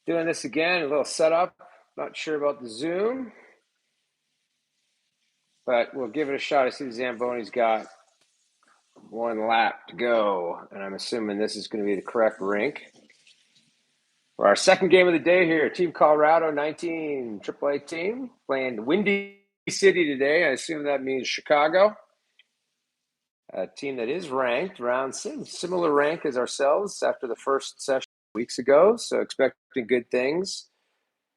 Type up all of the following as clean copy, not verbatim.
Doing this again, a little setup. Not sure about the Zoom, but we'll give it a shot. I see the Zamboni's got one lap to go, and I'm assuming this is going to be the correct rink. For our second game of the day here, Team Colorado 19 AAA team playing Windy City today. I assume that means Chicago. A team that is ranked around similar rank as ourselves after the first session weeks ago, so expecting good things.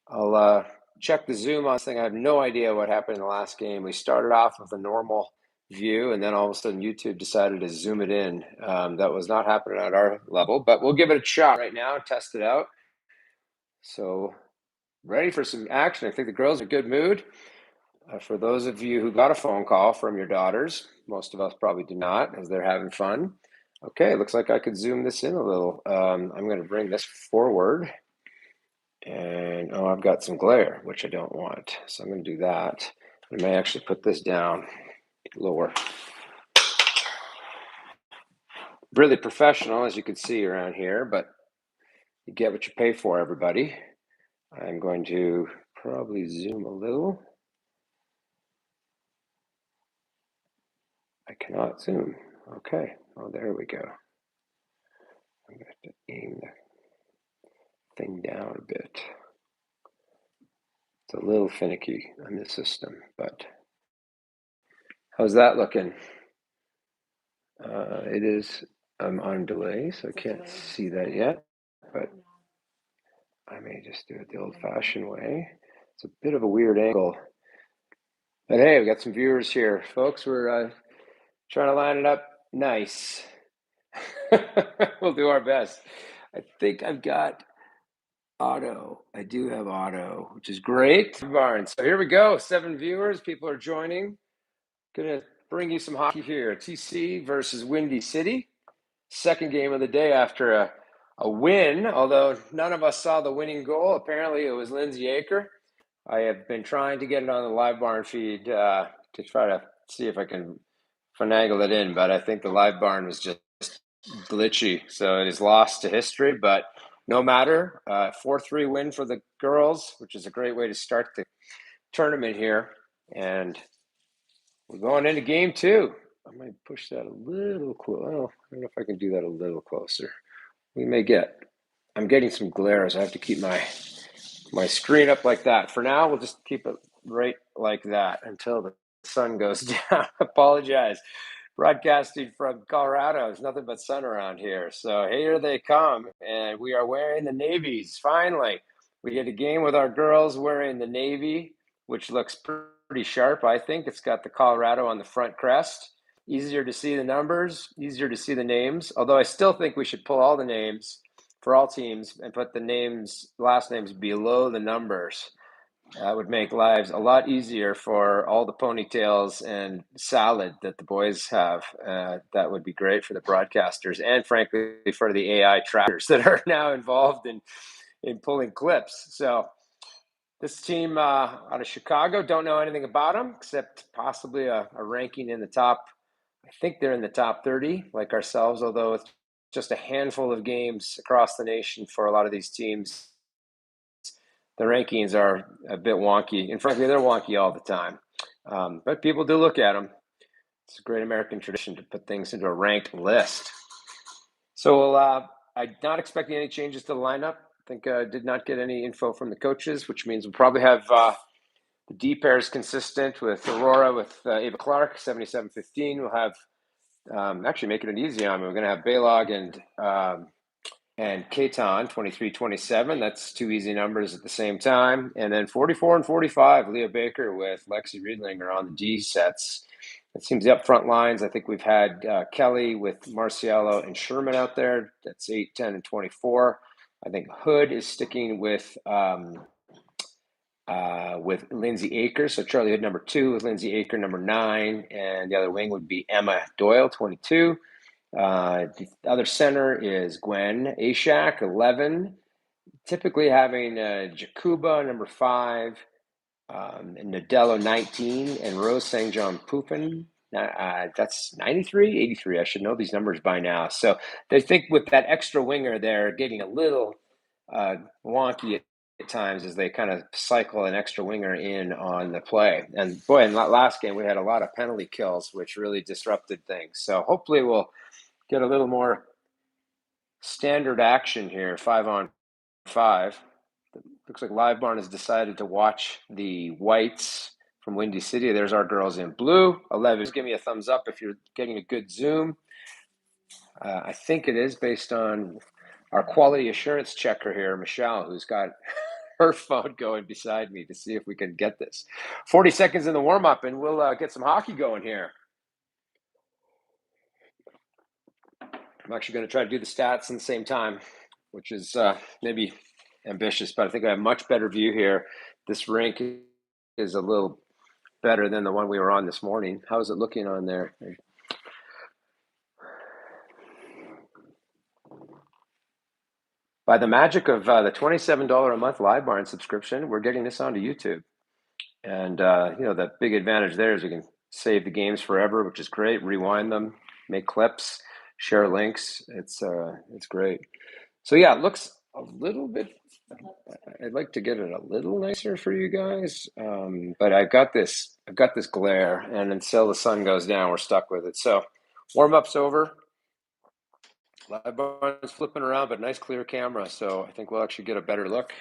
I'll check the Zoom on this thing. I have no idea what happened in the last game. We started off with a normal view, and then all of a sudden YouTube decided to zoom it in. That was not happening at our level, but we'll give it a shot right now, test it out. So ready for some action. I think the girls are in a good mood. For those of you who got a phone call from your daughters, most of us probably do not, as they're having fun. Okay, looks like I could zoom this in a little. I'm going to bring this forward. And I've got some glare, which I don't want. So I'm going to do that. I may actually put this down lower. Really professional, as you can see around here, but you get what you pay for, everybody. I'm going to probably zoom a little. I cannot zoom. Okay, well, there we go. I'm going to have to aim the thing down a bit. It's a little finicky on this system, but how's that looking? It is, I'm on delay, so I can't see that yet, but I may just do it the old-fashioned way. It's a bit of a weird angle. But hey, we got some viewers here. Folks, we're trying to line it up nice. We'll do our best. I think I've got auto. I do have auto, which is great. Barnes. So here we go. 7 viewers. People are joining. Gonna bring you some hockey here. TC versus Windy City. Second game of the day after a win, although none of us saw the winning goal. Apparently it was Lindsay Aker. I have been trying to get it on the Live Barn feed to try to see if I can finagle it in, but I think the Live Barn was just glitchy, so it is lost to history, but no matter. 4-3 win for the girls, which is a great way to start the tournament here, and we're going into game 2. I might push that a little closer. Oh, I don't know if I can do that a little closer. We may get. I'm getting some glare, so I have to keep my screen up like that. For now, we'll just keep it right like that until the sun goes down. Apologize. Broadcasting from Colorado. There's nothing but sun around here. So here they come, and we are wearing the navies. Finally, we get a game with our girls wearing the navy, which looks pretty sharp, I think. It's got the Colorado on the front crest. Easier to see the numbers, easier to see the names, although I still think we should pull all the names for all teams and put the names, last names below the numbers. That would make lives a lot easier for all the ponytails and salad that the boys have. That would be great for the broadcasters and, frankly, for the AI trackers that are now involved in pulling clips. So this team out of Chicago, don't know anything about them except possibly a ranking in the top. I think they're in the top 30, like ourselves, although it's just a handful of games across the nation for a lot of these teams. The rankings are a bit wonky, and frankly, they're wonky all the time. But people do look at them. It's a great American tradition to put things into a ranked list. So I'm not expecting any changes to the lineup. I think I did not get any info from the coaches, which means we'll probably have the D pairs consistent with Aurora, with Ava Clark, 77-15. We'll have actually making it easy on me. We're going to have Baylog and Katon, 23-27. That's 2 easy numbers at the same time. And then 44 and 45, Leah Baker with Lexi Riedlinger on the D sets. It seems the upfront lines, I think we've had Kelly with Marciello and Sherman out there. That's 8, 10, and 24. I think Hood is sticking with Lindsay Aker. So Charlie Hood, number 2, with Lindsay Aker, number 9. And the other wing would be Emma Doyle, 22. The other center is Gwen Ashak, 11. Typically having Jakuba, number 5, and Nadello, 19, and Rose St. John Pupin. That's 93, 83. I should know these numbers by now. So they think with that extra winger there, getting a little wonky at times as they kind of cycle an extra winger in on the play. And boy, in that last game, we had a lot of penalty kills, which really disrupted things. So hopefully we'll get a little more standard action here, 5-on-5. Looks like Live Barn has decided to watch the whites from Windy City. There's our girls in blue. 11. Just give me a thumbs up if you're getting a good zoom. I think it is based on our quality assurance checker here, Michelle, who's got her phone going beside me to see if we can get this. 40 seconds in the warm-up, and we'll get some hockey going here. I'm actually going to try to do the stats in the same time, which is maybe ambitious, but I think I have a much better view here. This rink is a little better than the one we were on this morning. How is it looking on there? By the magic of the $27 a month Live Barn subscription, we're getting this onto YouTube. And, the big advantage there is we can save the games forever, which is great, rewind them, make clips, share links. It's great. So yeah, it looks a little bit, I'd like to get it a little nicer for you guys. But I've got this glare, and until the sun goes down, we're stuck with it. So warm-up's over. Live Barn is flipping around, but nice clear camera. So I think we'll actually get a better look.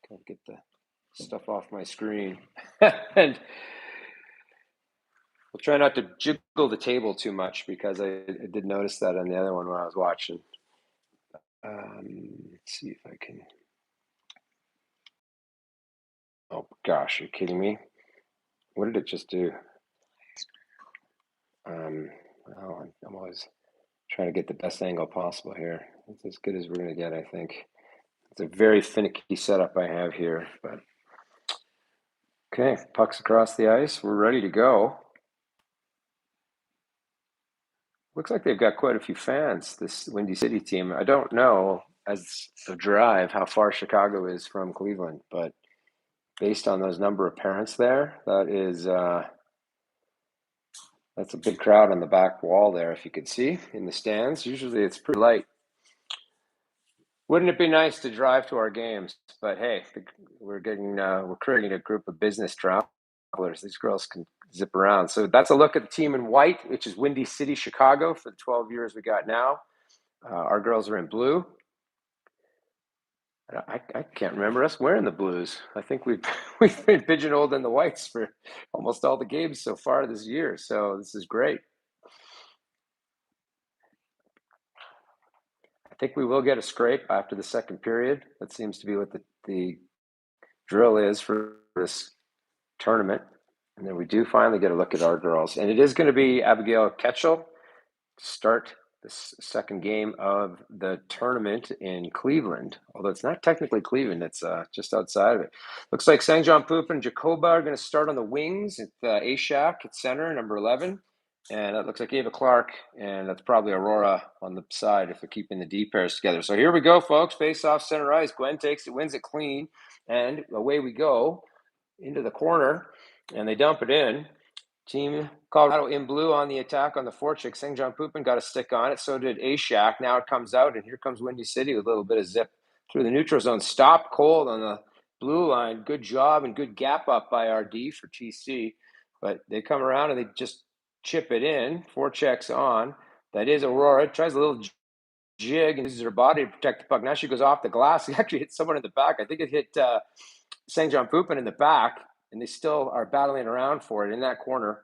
Can't get the stuff off my screen. And we'll try not to jiggle the table too much, because I did notice that on the other one when I was watching. Let's see if I can. Oh gosh, are you kidding me? What did it just do? Well, I'm always trying to get the best angle possible here. It's as good as we're going to get, I think. It's a very finicky setup I have here, but okay, pucks across the ice. We're ready to go. Looks like they've got quite a few fans, this Windy City team. I don't know, as a drive, how far Chicago is from Cleveland, but based on those number of parents there, that's a big crowd on the back wall there, if you could see, in the stands. Usually it's pretty light. Wouldn't it be nice to drive to our games? But hey, we're creating a group of business travelers. These girls can zip around. So that's a look at the team in white, which is Windy City, Chicago, for the 12 years we got now. Our girls are in blue. I can't remember us wearing the blues. I think we've been pigeonholed in the whites for almost all the games so far this year. So this is great. I think we will get a scrape after the second period. That seems to be what the drill is for this tournament. And then we do finally get a look at our girls. And it is going to be Abigail Ketchel to start the second game of the tournament in Cleveland. Although it's not technically Cleveland, it's just outside of it. Looks like St. John Poop and Jacoba are going to start on the wings at A-Shack at center, number 11. And it looks like Ava Clark, and that's probably Aurora on the side if we're keeping the D pairs together. So here we go, folks. Face off center ice. Gwen takes it, wins it clean, and away we go into the corner, and they dump it in. Team Colorado in blue on the attack on the forecheck. St. John Poopin got a stick on it. So did A-Shack. Now it comes out, and here comes Windy City with a little bit of zip through the neutral zone. Stopped cold on the blue line. Good job and good gap up by RD for TC. But they come around and they just chip it in. Forechecks on. That is Aurora. Tries a little jig and uses her body to protect the puck. Now she goes off the glass. It actually hit someone in the back. I think it hit St. John Poopin in the back, and they still are battling around for it in that corner.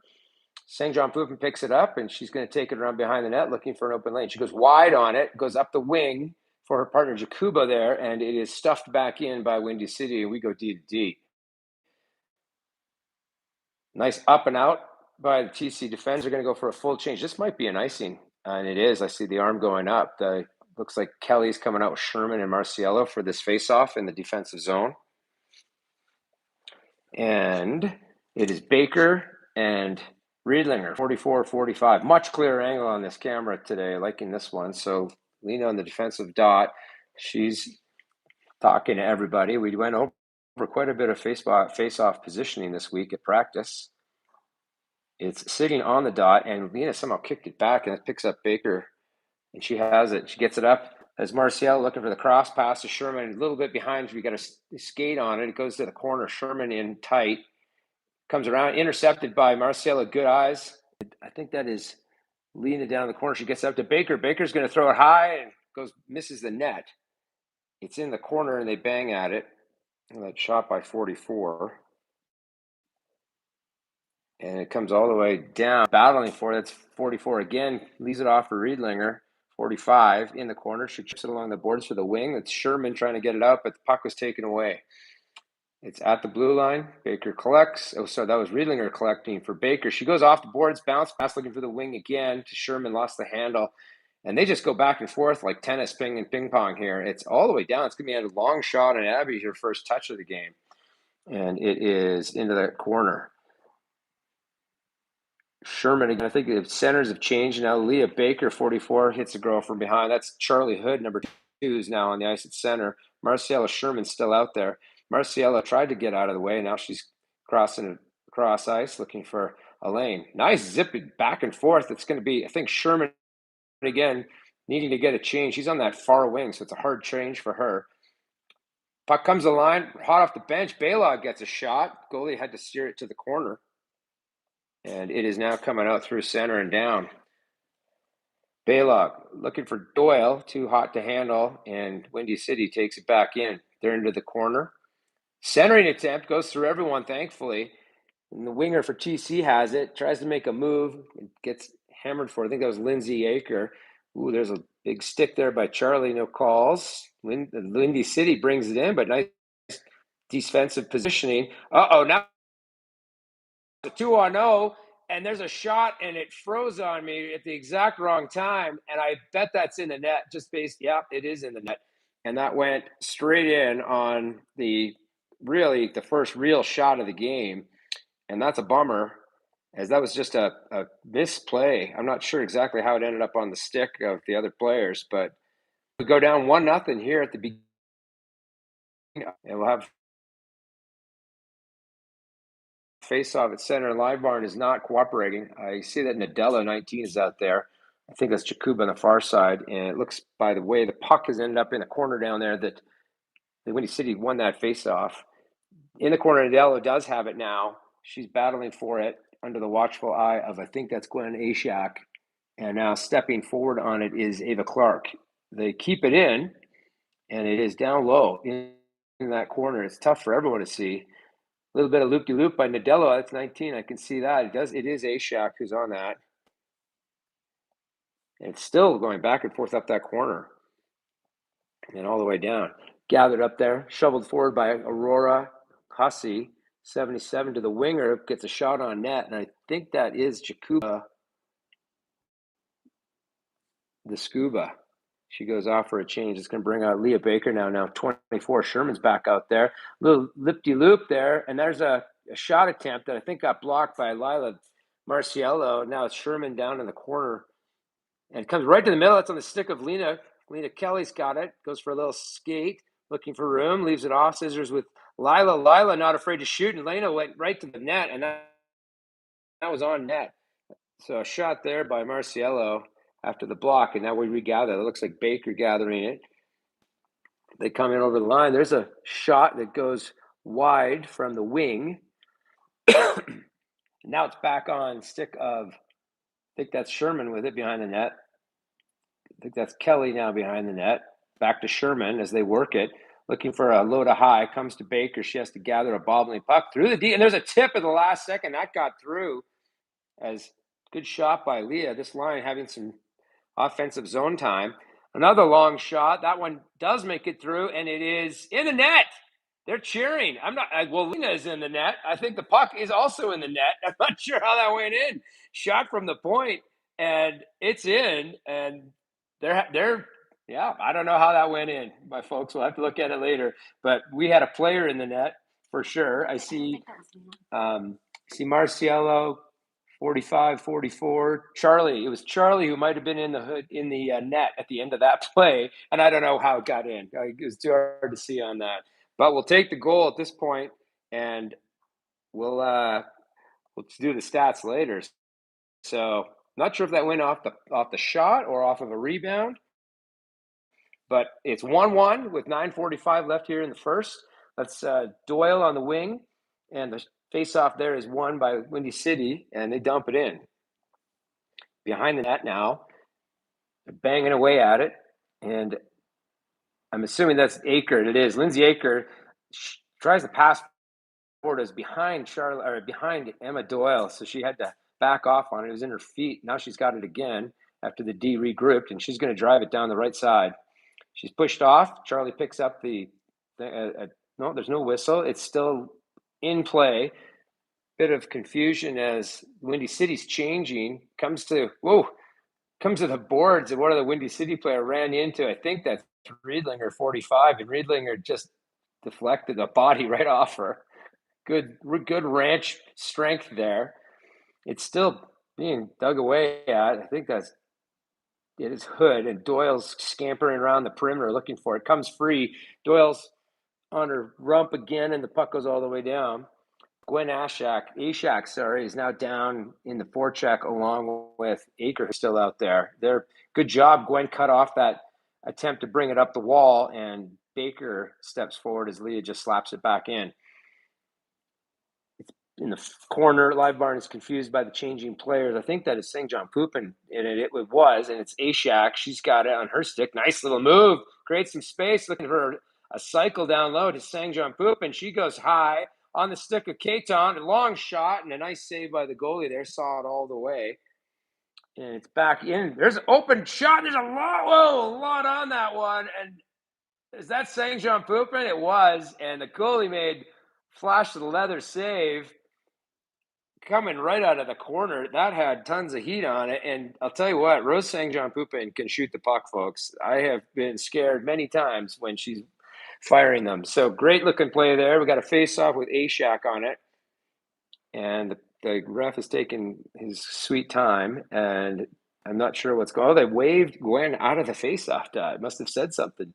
St. John Poopin picks it up, and she's going to take it around behind the net looking for an open lane. She goes wide on it, goes up the wing for her partner Jacoba there, and it is stuffed back in by Windy City, and we go D to D. Nice up and out by the TC defenders. Are going to go for a full change. This might be an icing, and it is. I see the arm going up. Looks like Kelly's coming out with Sherman and Marciello for this face-off in the defensive zone. And it is Baker and Riedlinger, 44-45. Much clearer angle on this camera today, liking this one. So Lena on the defensive dot. She's talking to everybody. We went over quite a bit of face-off positioning this week at practice. It's sitting on the dot, and Lena somehow kicked it back, and it picks up Baker, and she has it. She gets it up as Marcial looking for the cross pass to Sherman, a little bit behind. We got a skate on it. It goes to the corner. Sherman in tight. Comes around, intercepted by Marcial. Good eyes. I think that is Lena down the corner. She gets up to Baker. Baker's going to throw it high and misses the net. It's in the corner and they bang at it. And that shot by 44. And it comes all the way down, battling for it. That's 44 again. Leaves it off for Riedlinger. 45 in the corner. She chips it along the boards for the wing. It's Sherman trying to get it out, but the puck was taken away. It's at the blue line. Baker collects. Oh, sorry, that was Riedlinger collecting for Baker. She goes off the boards, bounce pass, looking for the wing again to Sherman, lost the handle. And they just go back and forth like tennis, ping pong here. It's all the way down. It's going to be a long shot on Abby, her first touch of the game. And it is into that corner. Sherman again. I think the centers have changed now. Leah Baker, 44, hits a girl from behind. That's Charlie Hood, number 2, is now on the ice at center. Marciela Sherman's still out there. Marciela tried to get out of the way. Now she's crossing across ice looking for a lane. Nice zipping back and forth. It's going to be, I think, Sherman again needing to get a change. She's on that far wing, so it's a hard change for her. Puck comes the line, hot off the bench. Baylog gets a shot. Goalie had to steer it to the corner. And it is now coming out through center and down. Baylog looking for Doyle, too hot to handle, and Windy City takes it back in. They're into the corner. Centering attempt goes through everyone, thankfully. And the winger for TC has it, tries to make a move, gets hammered for it. I think that was Lindsay Aker. Ooh, there's a big stick there by Charlie, no calls. Windy City brings it in, but nice defensive positioning. Now a 2-on-0, and there's a shot, and it froze on me at the exact wrong time, and I bet that's in the net. It is in the net, and that went straight in on the first real shot of the game, and that's a bummer, as that was just a misplay. I'm not sure exactly how it ended up on the stick of the other players, but we go down 1-0 here at the beginning, and we'll have face-off at center. Livebarn is not cooperating. I see that Nadella 19 is out there. I think that's Jakuba on the far side. And it looks, by the way, the puck has ended up in the corner down there, that the Windy City won that face-off. In the corner, Nadella does have it now. She's battling for it under the watchful eye of, I think that's Gwen Ashak. And now stepping forward on it is Ava Clark. They keep it in, and it is down low in that corner. It's tough for everyone to see. A little bit of loop-de-loop by Nadella. That's 19. I can see that. It is Ashak who's on that. And it's still going back and forth up that corner. And all the way down. Gathered up there. Shoveled forward by Aurora Hussey. 77 to the winger. Gets a shot on net. And I think that is Jakuba, the Scuba. She goes off for a change. It's going to bring out Leah Baker now 24. Sherman's back out there. A little lip-de-loop there. And there's a shot attempt that I think got blocked by Lila Marciello. Now it's Sherman down in the corner. And it comes right to the middle. It's on the stick of Lena. Lena Kelly's got it. Goes for a little skate. Looking for room. Leaves it off. Scissors with Lila. Lila not afraid to shoot. And Lena went right to the net. And that was on net. So a shot there by Marciello after the block, and now we regather. It looks like Baker gathering it. They come in over the line. There's a shot that goes wide from the wing. Now it's back on stick of, I think that's Sherman with it behind the net. I think that's Kelly now behind the net. Back to Sherman as they work it. Looking for a low to high. Comes to Baker. She has to gather a bobbling puck through the D. And there's a tip at the last second. That got through. As good shot by Leah. This line having some offensive zone time. Another long shot. That one does make it through, and it is in the net. They're cheering. Lena is in the net. I think the puck is also in the net. I'm not sure how that went in. Shot from the point, and it's in. And I don't know how that went in, my folks. We'll have to look at it later. But we had a player in the net for sure. I see Marciello, 45, 44. Charlie. It was Charlie who might have been in the net at the end of that play, and I don't know how it got in. It was too hard to see on that. But we'll take the goal at this point, and we'll do the stats later. So not sure if that went off the shot or off of a rebound, But it's 1-1 with 9:45 left here in the first. That's Doyle on the wing, and the face-off there is won by Windy City, and they dump it in. Behind the net now, they're banging away at it, and I'm assuming that's Aker. It is. Lindsay Aker tries to pass forward as behind Emma Doyle, so she had to back off on it. It was in her feet. Now she's got it again after the D regrouped, and she's going to drive it down the right side. She's pushed off. Charlie picks up no, there's no whistle. It's still in play. Bit of confusion as Windy City's changing. Comes to the boards, and one of the Windy City player ran into, I think that's Riedlinger, 45, and Riedlinger just deflected the body right off her. Good ranch strength there. It's still being dug away at. I think it is Hood, and Doyle's scampering around the perimeter looking for it. Comes free. Doyle's on her rump again, and the puck goes all the way down. Gwen Ashak, is now down in the forecheck along with Aker, who's still out there. Good job. Gwen cut off that attempt to bring it up the wall, and Baker steps forward as Leah just slaps it back in. It's in the corner. Live Barn is confused by the changing players. I think that is St. John Poopin, and it was, and it's Ashak. She's got it on her stick. Nice little move. Creates some space, looking for a cycle down low to St. John Poopin. She goes high on the stick of Katon, a long shot, and a nice save by the goalie there. Saw it all the way. And it's back in. There's an open shot. There's a lot on that one. And is that St. John Poopin? It was. And the goalie made flash of the leather save coming right out of the corner. That had tons of heat on it. And I'll tell you what, Rose St. John Poopin can shoot the puck, folks. I have been scared many times when she's firing them. So great looking play there. We got a face off with Ashak on it. And the ref is taking his sweet time, and I'm not sure what's going on. They waved Gwen out of the face-off. It must have said something.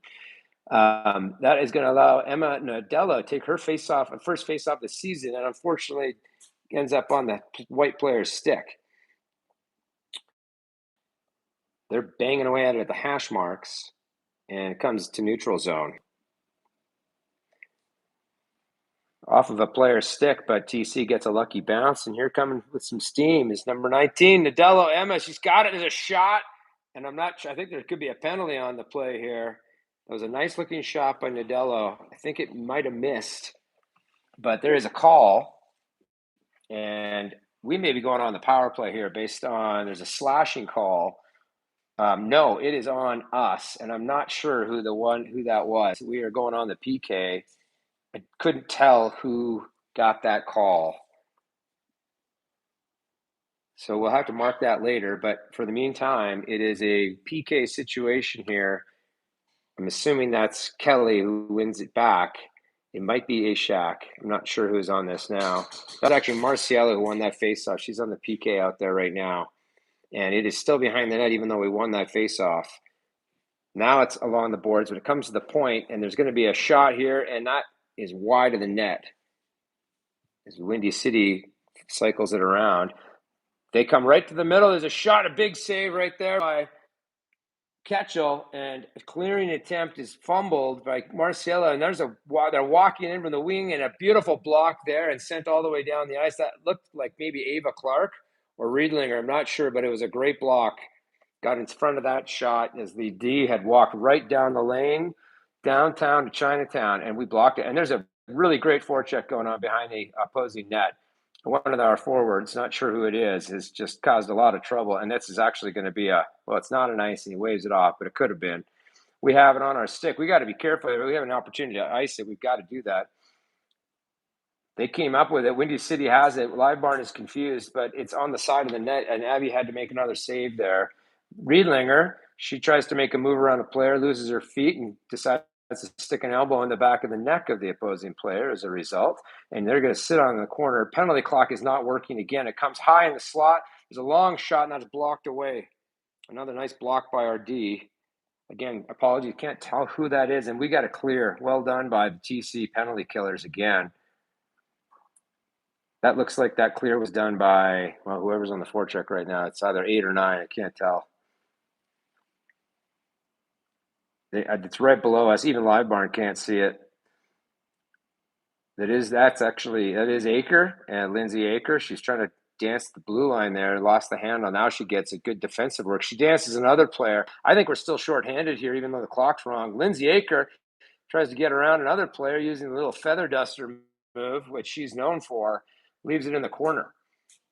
That is going to allow Emma Nadello to take her first face-off of the season, and unfortunately ends up on the white player's stick. They're banging away at it at the hash marks, and it comes to neutral zone. Off of a player's stick, but TC gets a lucky bounce, and here coming with some steam is number 19, Nadello Emma. She's got it as a shot, and I'm not sure. I think there could be a penalty on the play here. That was a nice looking shot by Nadello. I think it might have missed, but there is a call, and we may be going on the power play here based on there's a slashing call. No, it is on us, and I'm not sure who that was. We are going on the PK. I couldn't tell who got that call. So we'll have to mark that later. But for the meantime, it is a PK situation here. I'm assuming that's Kelly who wins it back. It might be Ashak. I'm not sure who's on this now. That's actually Marciella who won that faceoff. She's on the PK out there right now. And it is still behind the net, even though we won that faceoff. Now it's along the boards, but it comes to the point, and there's going to be a shot here, and that is wide of the net. As Windy City cycles it around. They come right to the middle. There's a shot, a big save right there by Ketchel, and a clearing attempt is fumbled by Marcella, and they're walking in from the wing, and a beautiful block there and sent all the way down the ice. That looked like maybe Ava Clark or Riedlinger, I'm not sure, but it was a great block. Got in front of that shot as the D had walked right down the lane, downtown to Chinatown, and we blocked it. And there's a really great forecheck going on behind the opposing net. One of our forwards, not sure who it is, has just caused a lot of trouble. And this is actually going to be it's not an ice, and he waves it off, but it could have been. We have it on our stick. We got to be careful. We have an opportunity to ice it. We've got to do that. They came up with it. Windy City has it. Live Barn is confused, but it's on the side of the net, and Abby had to make another save there. Riedlinger, she tries to make a move around a player, loses her feet, and decides to stick an elbow in the back of the neck of the opposing player as a result. And they're going to sit on the corner. Penalty clock is not working again. It comes high in the slot. There's a long shot, and that's blocked away. Another nice block by our D. Again, apologies, can't tell who that is, and we got a clear. Well done by the TC penalty killers again. That looks like that clear was done by, whoever's on the forecheck right now. It's either 8 or 9. I can't tell. It's right below us. Even Live Barn can't see it. That is Aker and Lindsay Aker. She's trying to dance the blue line there, lost the handle. Now she gets a good defensive work. She dances another player. I think we're still shorthanded here, even though the clock's wrong. Lindsay Aker tries to get around another player using the little feather duster move, which she's known for, leaves it in the corner.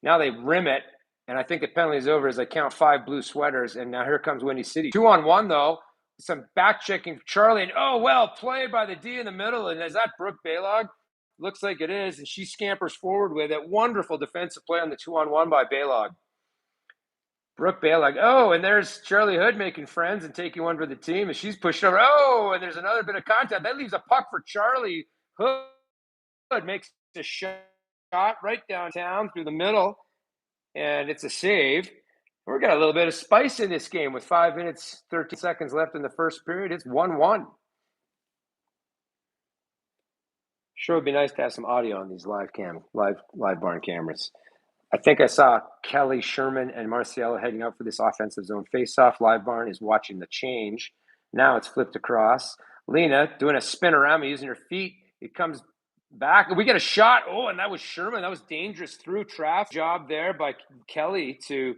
Now they rim it, and I think the penalty is over as I count 5 blue sweaters, and now here comes Windy City. 2-on-1, though. Some back-checking for Charlie, and well played by the D in the middle, and is that Brooke Baylog? Looks like it is, and she scampers forward with it. Wonderful defensive play on the 2-on-1 by Baylog. Brooke Baylog. And there's Charlie Hood making friends and taking one for the team, and she's pushed over. And there's another bit of contact. That leaves a puck for Charlie Hood. Makes a shot right downtown through the middle, and it's a save. We're got a little bit of spice in this game with 5 minutes, 13 seconds left in the first period. It's 1-1. Sure would be nice to have some audio on these live barn cameras. I think I saw Kelly, Sherman, and Marciello heading out for this offensive zone faceoff. Live Barn is watching the change. Now it's flipped across. Lena doing a spin around me using her feet. It comes back. We get a shot. And that was Sherman. That was dangerous through traffic. Job there by Kelly to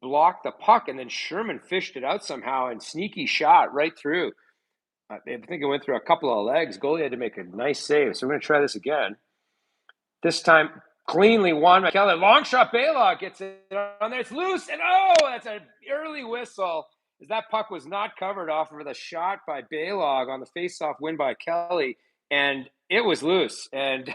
block the puck, and then Sherman fished it out somehow and sneaky shot right through. I think it went through a couple of legs. Goalie had to make a nice save. So we're going to try this again. This time cleanly won by Kelly. Long shot. Baylog gets it on there. It's loose. And that's an early whistle, as that puck was not covered off of the shot by Baylog on the faceoff win by Kelly. And it was loose. And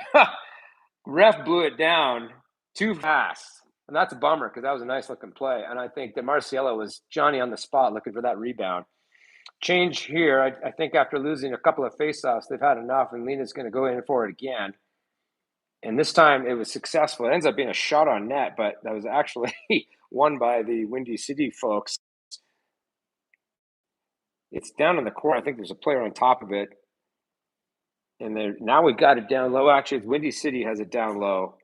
ref blew it down too fast. And that's a bummer because that was a nice looking play. And I think that Marciello was Johnny on the spot looking for that rebound. Change here. I think after losing a couple of faceoffs, they've had enough, and Lena's going to go in for it again. And this time it was successful. It ends up being a shot on net, but that was actually won by the Windy City folks. It's down in the corner. I think there's a player on top of it. And now we've got it down low. Actually, Windy City has it down low.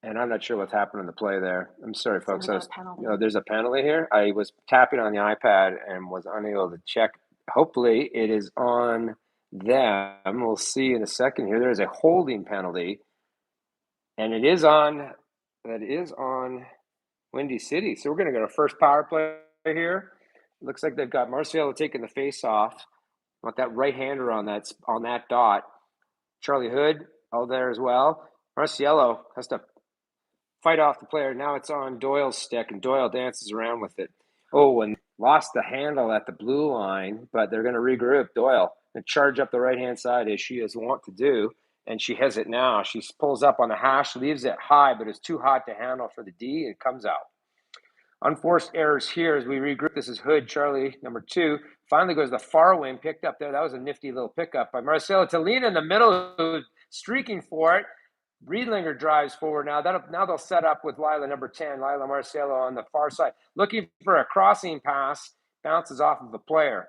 And I'm not sure what's happened in the play there. I'm sorry, folks. There's a penalty here. I was tapping on the iPad and was unable to check. Hopefully it is on them. We'll see in a second here. There is a holding penalty, and that is on Windy City. So we're going to go to first power play here. Looks like they've got Marciello taking the face off. Want that right-hander on that dot. Charlie Hood out there as well. Marciello has to fight off the player. Now it's on Doyle's stick, and Doyle dances around with it. And lost the handle at the blue line, but they're going to regroup. Doyle and charge up the right-hand side as she is wont to do, and she has it now. She pulls up on the hash, leaves it high, but it's too hot to handle for the D, and it comes out. Unforced errors here as we regroup. This is Hood, Charlie, number 2. Finally goes the far wing, picked up there. That was a nifty little pickup by Marciello. Talina in the middle, who's streaking for it. Riedlinger drives forward now. Now they'll set up with Lila, number 10, Lila Marciello on the far side. Looking for a crossing pass, bounces off of the player.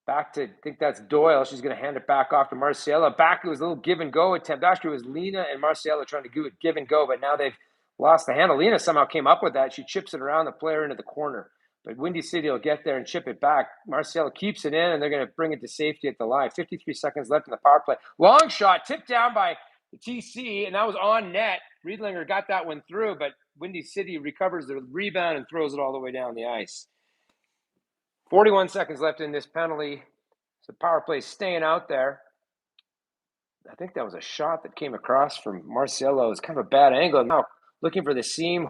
Back to, I think that's Doyle. She's going to hand it back off to Marciello. Back, it was a little give and go attempt. Actually, it was Lena and Marciello trying to do it give and go, but now they've lost the handle. Lena somehow came up with that. She chips it around the player into the corner. But Windy City will get there and chip it back. Marciello keeps it in, and they're going to bring it to safety at the line. 53 seconds left in the power play. Long shot, tipped down by the TC, and that was on net. Riedlinger got that one through, but Windy City recovers the rebound and throws it all the way down the ice. 41 seconds left in this penalty. So power play staying out there. I think that was a shot that came across from Marciello. It's kind of a bad angle. Now looking for the seam.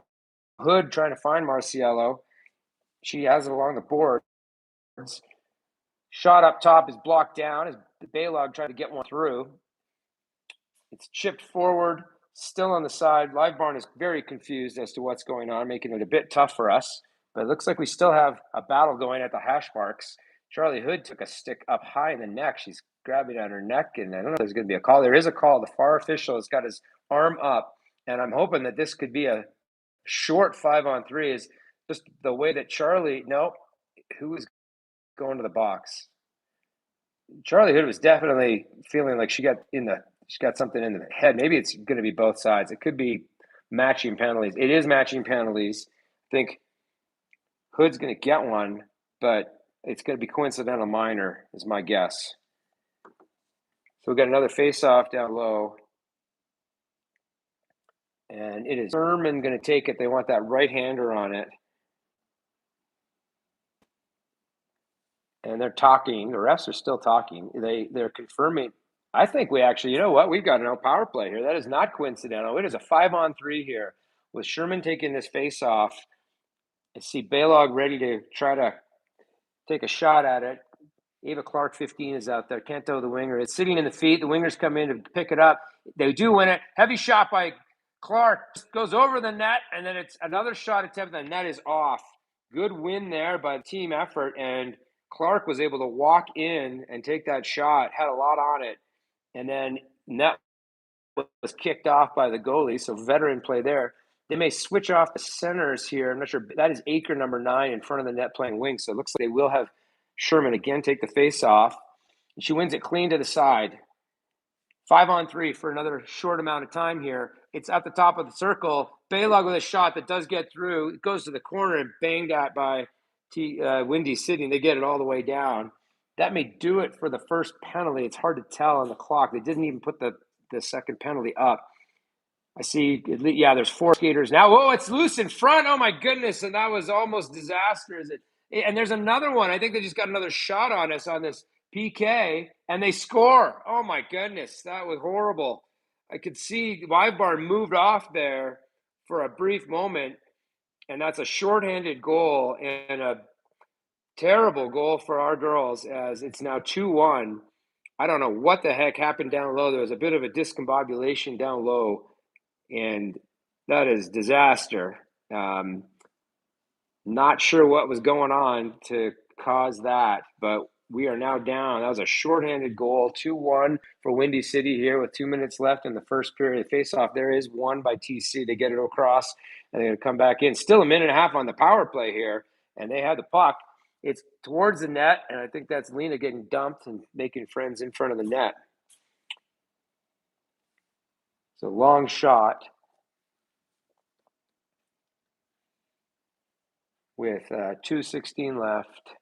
Hood trying to find Marciello. She has it along the boards. Shot up top is blocked down as Baylog tried to get one through. It's chipped forward, still on the side. Live Barn is very confused as to what's going on, making it a bit tough for us. But it looks like we still have a battle going at the hash marks. Charlie Hood took a stick up high in the neck. She's grabbing at her neck, and I don't know if there's going to be a call. There is a call. The far official has got his arm up, and I'm hoping that this could be a short 5-on-3. Is just the way that who was going to the box? Charlie Hood was definitely feeling like she got something in the head. Maybe it's going to be both sides. It could be matching penalties. It is matching penalties. I think Hood's going to get one, but It's going to be coincidental minor, is my guess. So we've got another face-off down low. And it is Sherman going to take it. They want that right-hander on it. And they're talking. The refs are still talking. They're confirming. I think we actually, you know what? We've got no power play here. That is not coincidental. It is a 5-on-3 here with Sherman taking this face-off. I see Balog ready to try to take a shot at it. Ava Clark, 15, is out there. Kento, the winger. It's sitting in the feet. The wingers come in to pick it up. They do win it. Heavy shot by Clark. Goes over the net, and then it's another shot attempt. The net is off. Good win there by the team effort, and Clark was able to walk in and take that shot. Had a lot on it, and then net was kicked off by the goalie, so veteran play there. They may switch off the centers here. I'm not sure. That is Aker, number 9, in front of the net playing wing, so it looks like they will have Sherman again take the face off. She wins it clean to the side. 5-on-3 for another short amount of time here. It's at the top of the circle. Balog with a shot that does get through. It goes to the corner and banged at by Windy City, and they get it all the way down. That may do it for the first penalty. It's hard to tell on the clock. They didn't even put the second penalty up. I see, yeah, there's 4 skaters now. Whoa, it's loose in front. Oh, my goodness. And that was almost disastrous. And there's another one. I think they just got another shot on us on this PK, and they score. Oh, my goodness. That was horrible. I could see Weibar moved off there for a brief moment, and that's a shorthanded goal and a terrible goal for our girls, as it's now 2-1. I don't know what the heck happened down low. There was a bit of a discombobulation down low, and that is disaster. Not sure what was going on to cause that, but we are now down. That was a shorthanded goal, 2-1 for Windy City here with 2 minutes left in the first period. The face-off there is won by TC. They get it across, and they're going to come back in. Still a minute and a half on the power play here, and they have the puck. It's towards the net, and I think that's Lena getting dumped and making friends in front of the net. It's a long shot with 2:16 left.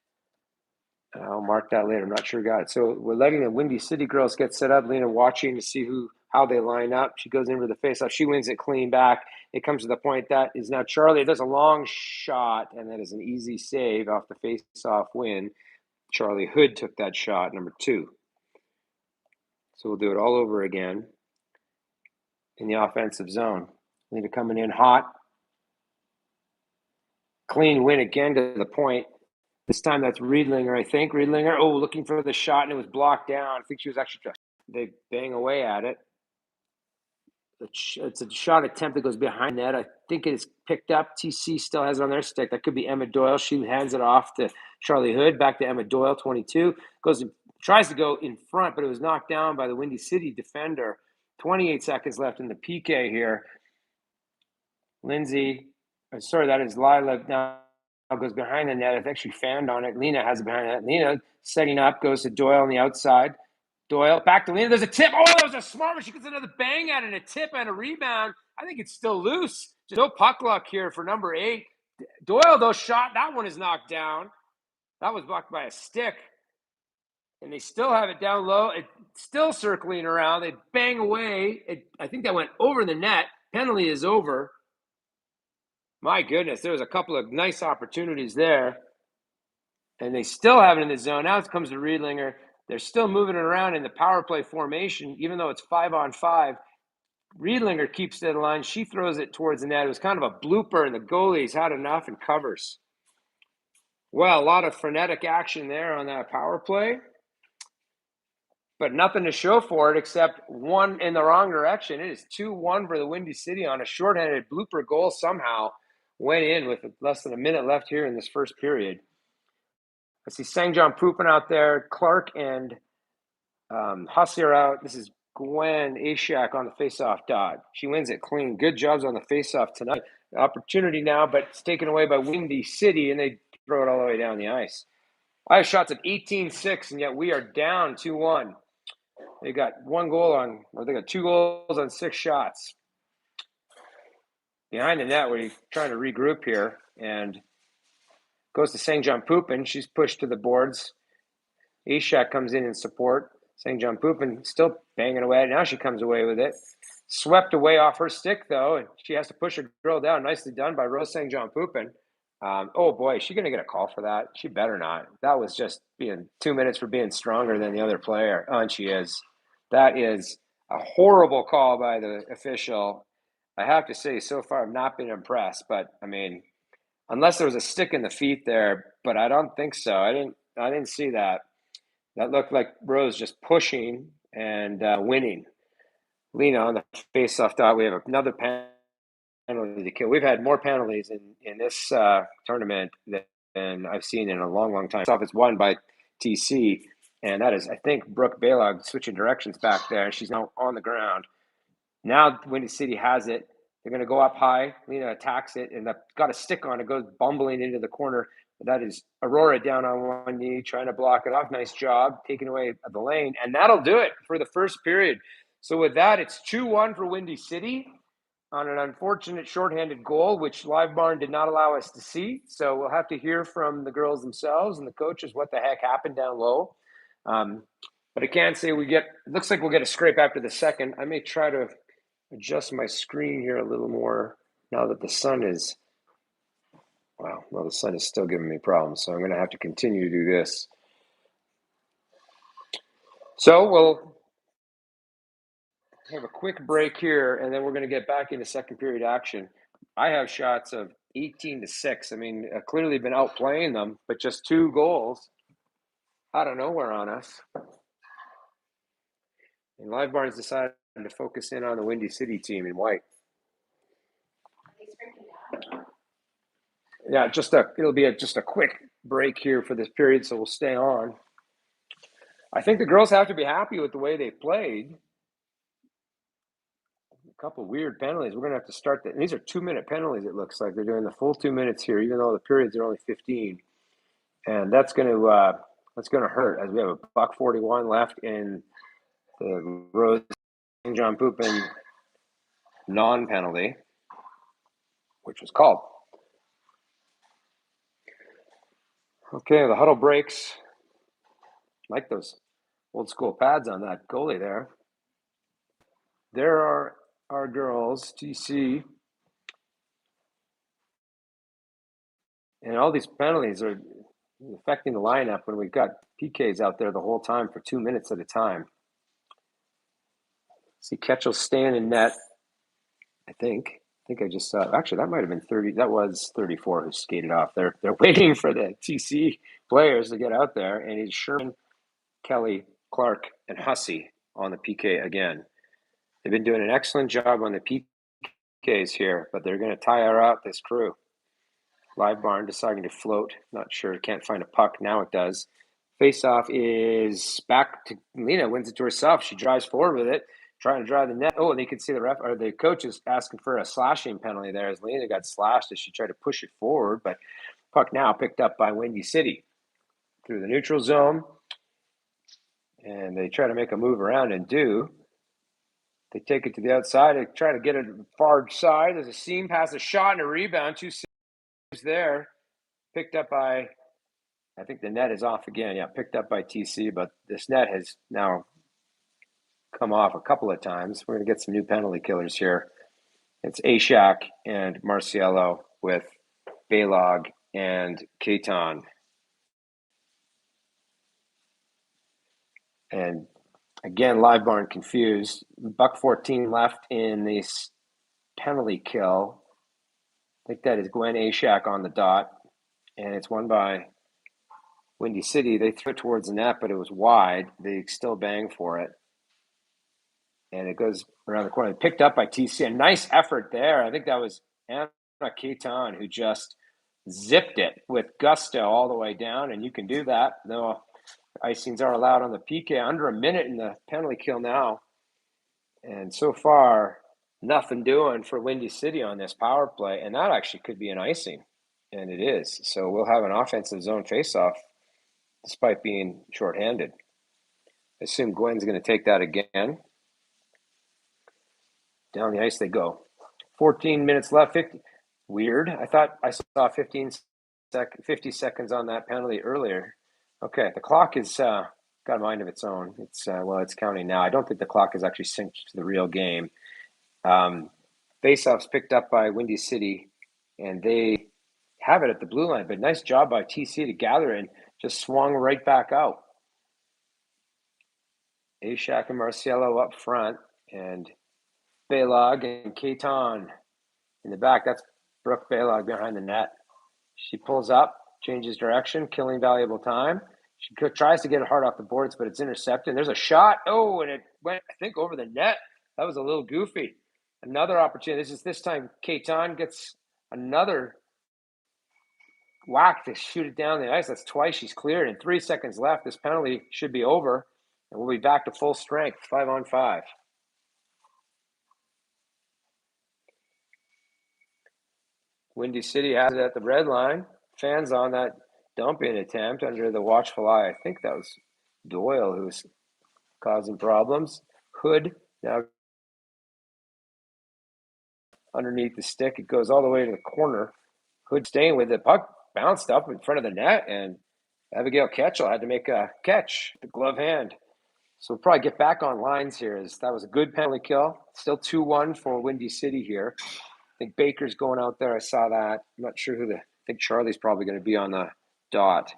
I'll mark that later. I'm not sure got it. So we're letting the Windy City girls get set up. Lena watching to see how they line up. She goes in for the face-off. She wins it clean back. It comes to the point that is now Charlie. It does a long shot, and that is an easy save off the face-off win. Charlie Hood took that shot, number 2. So we'll do it all over again in the offensive zone. Lena coming in hot. Clean win again to the point. This time that's Riedlinger, I think. Riedlinger, looking for the shot, and it was blocked down. I think she was actually, they bang away at it. It's a shot attempt that goes behind that. I think it is picked up. TC still has it on their stick. That could be Emma Doyle. She hands it off to Charlie Hood. Back to Emma Doyle, 22. Tries to go in front, but it was knocked down by the Windy City defender. 28 seconds left in the PK here. Lindsay, that is Lila now goes behind the net. I think she fanned on it. Lena has it behind that. Lena setting up, goes to Doyle on the outside. Doyle back to Lena. There's a tip. Oh, that was a smart one. She gets another bang at it, a tip and a rebound. I think it's still loose. Just no puck luck here for number 8. Doyle, though, shot. That one is knocked down. That was blocked by a stick. And they still have it down low. It's still circling around. They bang away. I think that went over the net. Penalty is over. My goodness, there was a couple of nice opportunities there. And they still have it in the zone. Now it comes to Riedlinger. They're still moving it around in the power play formation, even though it's 5-on-5. Riedlinger keeps to the line. She throws it towards the net. It was kind of a blooper, and the goalie's had enough and covers. Well, a lot of frenetic action there on that power play, but nothing to show for it except one in the wrong direction. It is 2-1 for the Windy City on a shorthanded blooper goal somehow. Went in with less than a minute left here in this first period. I see Sangjon Pupin out there. Clark and Hussey are out. This is Gwen Ashak on the faceoff dot. She wins it clean. Good jobs on the faceoff tonight. Opportunity now, but it's taken away by Windy City, and they throw it all the way down the ice. I have shots of 18-6, and yet we are down 2-1. They got they got 2 goals on 6 shots. Behind the net, we're trying to regroup here, and Goes to St. John Poopin. She's pushed to the boards. Ishak comes in support. St. John Poopin still banging away. Now she comes away with it. Swept away off her stick, though, and she has to push her girl down. Nicely done by Rose St. John Poopin. Oh, boy, is she going to get a call for that? She better not. That was just being 2 minutes for being stronger than the other player. Oh, and she is. That is a horrible call by the official. I have to say, so far, I've not been impressed. But, I mean, unless there was a stick in the feet there, but I don't think so. I didn't see that. That looked like Rose just pushing and winning. Lena on the face-off dot. We have another penalty to kill. We've had more penalties in this tournament than I've seen in a long, long time. It's won by TC, and that is, I think, Brooke Baylog switching directions back there. She's now on the ground. Now Windy City has it. They're going to go up high. Lena attacks it, and got a stick on it, goes bumbling into the corner. That is Aurora down on one knee, trying to block it off. Nice job, taking away the lane. And that'll do it for the first period. So with that, it's 2-1 for Windy City on an unfortunate shorthanded goal, which Live Barn did not allow us to see. So we'll have to hear from the girls themselves and the coaches what the heck happened down low. But I can say it looks like we'll get a scrape after the second. I may try to adjust my screen here a little more now that the sun is, the sun is still giving me problems. So I'm going to have to continue to do this. So we'll have a quick break here, and then we're going to get back into second period action. I have shots of 18-6. I mean, I've clearly been outplaying them, but just 2 goals out of nowhere on us. And Live Barn's decided to focus in on the Windy City team in white. Yeah, it'll be just a quick break here for this period, so we'll stay on. I think the girls have to be happy with the way they played. A couple weird penalties. We're going to have to start that. These are 2-minute penalties, it looks like. They're doing the full 2 minutes here, even though the periods are only 15. And that's going to hurt, as we have a $1:41 left in the Rose St. John Poopin non-penalty, which was called. Okay, the huddle breaks. Like those old school pads on that goalie there. There are our girls, TC. And all these penalties are affecting the lineup when we've got PKs out there the whole time for 2 minutes at a time. See Ketchel staying in net, I think I just saw. Actually, that might have been 30. That was 34 who skated off. They're waiting for the TC players to get out there, and it's Sherman, Kelly, Clark, and Hussey on the PK again. They've been doing an excellent job on the PKs here, but they're going to tire out this crew. Live Barn deciding to float. Not sure. Can't find a puck. Now it does. Face-off is back to Lena. Wins it to herself. She drives forward with it, trying to drive the net. Oh, and you can see the coach is asking for a slashing penalty there as Lena got slashed as she tried to push it forward. But puck now picked up by Windy City through the neutral zone. And they try to make a move around and do. They take it to the outside. They try to get it far side. There's a seam pass, a shot, and a rebound. 2 saves there. Picked up by, I think the net is off again. Yeah, picked up by TC, but this net has now come off a couple of times. We're going to get some new penalty killers here. It's Ashak and Marciello with Baylog and Katon. And again, Live Barn confused. $1:14 left in this penalty kill. I think that is Gwen Ashak on the dot. And it's won by Windy City. They threw it towards the net, but it was wide. They still bang for it. And it goes around the corner. Picked up by TC. A nice effort there. I think that was Anna Katon who just zipped it with gusto all the way down. And you can do that. No icings are allowed on the PK. Under a minute in the penalty kill now. And so far, nothing doing for Windy City on this power play. And that actually could be an icing. And it is. So we'll have an offensive zone faceoff despite being shorthanded. I assume Gwen's going to take that again. Down the ice they go. 14 minutes left. 50. Weird. I thought I saw 15 50 seconds on that penalty earlier. Okay, the clock is got a mind of its own. It's it's counting now. I don't think the clock is actually synced to the real game. Faceoffs picked up by Windy City, and they have it at the blue line. But nice job by TC to gather it and just swung right back out. Ashak and Marciello up front, and Balog and Katon in the back. That's Brooke Balog behind the net. She pulls up, changes direction, killing valuable time. She tries to get it hard off the boards, but it's intercepted. There's a shot. Oh, and it went, I think, over the net. That was a little goofy. Another opportunity. This time Katon gets another whack to shoot it down the ice. That's twice she's cleared. And 3 seconds left. This penalty should be over, and we'll be back to full strength, 5-on-5. Windy City has it at the red line. Fans on that dumping attempt under the watchful eye. I think that was Doyle who was causing problems. Hood now underneath the stick. It goes all the way to the corner. Hood staying with it. Puck bounced up in front of the net, and Abigail Ketchel had to make a catch, the glove hand. So we'll probably get back on lines here. That was a good penalty kill. Still 2-1 for Windy City here. I think Baker's going out there. I saw that. I'm not sure I think Charlie's probably going to be on the dot